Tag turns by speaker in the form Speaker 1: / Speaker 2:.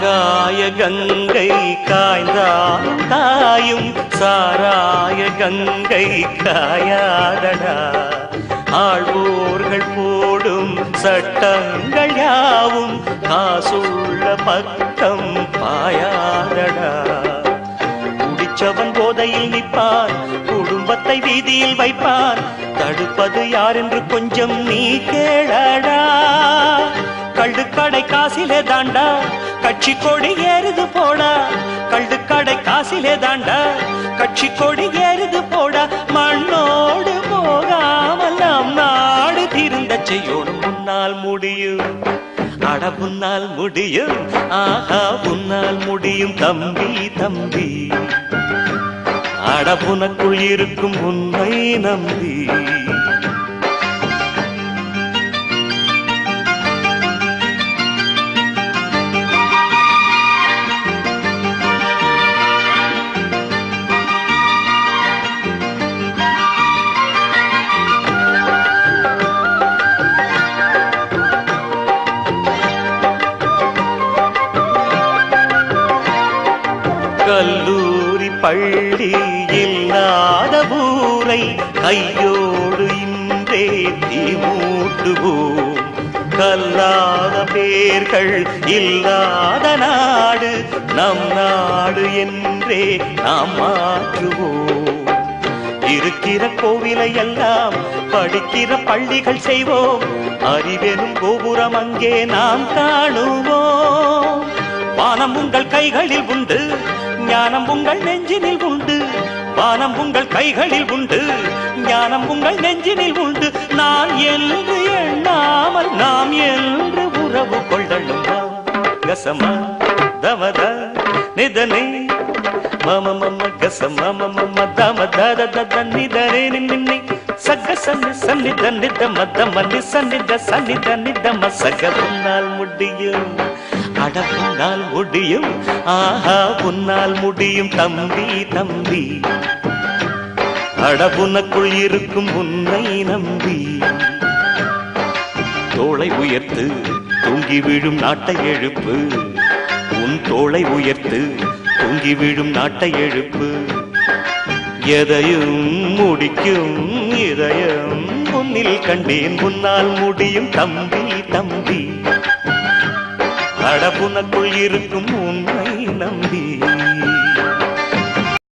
Speaker 1: ஆகாய கங்கை காய்ந்தாலும் காயும் சாராய கங்கை காயாதடா. ஆழ்வோர்கள் போடும் சட்டங்கள் யாவும் காசுள்ள பக்கம் பாயாதடா. குடிச்சவன் போதையில் நிற்பான், குடும்பத்தை வீதியில் வைப்பான். தடுப்பது யார் என்று கொஞ்சம் நீ கேளடா. கள்ளுக்கடை காசிலே தாண்டா கட்சி கொடி ஏறுது போடா. கள்ளுக்கடை காசிலே தாண்டா கட்சி கொடி ஏறுது போடா. மண்ணோடு போகாமல் நம் நாடு திருந்த செய்யணும். முன்னால் முடியும், அட முன்னால் முடியும், ஆஹா முன்னால் முடியும் தம்பி தம்பி. அடபுனக்குள் இருக்கும் உன்னை நம்பி. கல்லூரி பள்ளி இல்லாத ஊரை கையோடு இன்றே தீமூட்டுவோம். கல்லாத பேர்கள் இல்லாத நாடு நம் நாடு என்றே நாம் மாற்றுவோம். இருக்கிற கோவிலை எல்லாம் படிக்கிற பள்ளிகள் செய்வோம். அறிவெனும் கோபுரம் அங்கே நாம் காணுவோம். வானம் உங்கள் கைகளில் உண்டு, ஞானம் உங்கள் நெஞ்சினில் உண்டு. வானம் உங்கள் கைகளில் உண்டு, ஞானம் உங்கள் நெஞ்சினில் உண்டு. நான் என்று எண்ணாமல் நாம் என்று உறவு கொள்ளணும். கசமா தமத நிதனே மம மம கசம மம தம தத தத நிதனே நின்னி சக சன்னி சன்னித நித மத மன்னி சன்னித சன்னித நித மசக. உன்னால் முடியும், அட உன்னால் முடியும், ஆஹா உன்னால் முடியும் தம்பி தம்பி. அடபுனக்குள் இருக்கும் உன்னை நம்பி. தோளை உயர்த்து தூங்கி விழும் நாட்டை எழுப்பு. உன் தோளை உயர்த்து தூங்கி விழும் நாட்டை எழுப்பு. எதையும் முடிக்கும் இதயம் முன்னில் கண்டேன். உன்னால் முடியும் தம்பி தம்பி. அடபுனக்குள் இருக்கும் உன்னை நம்பி.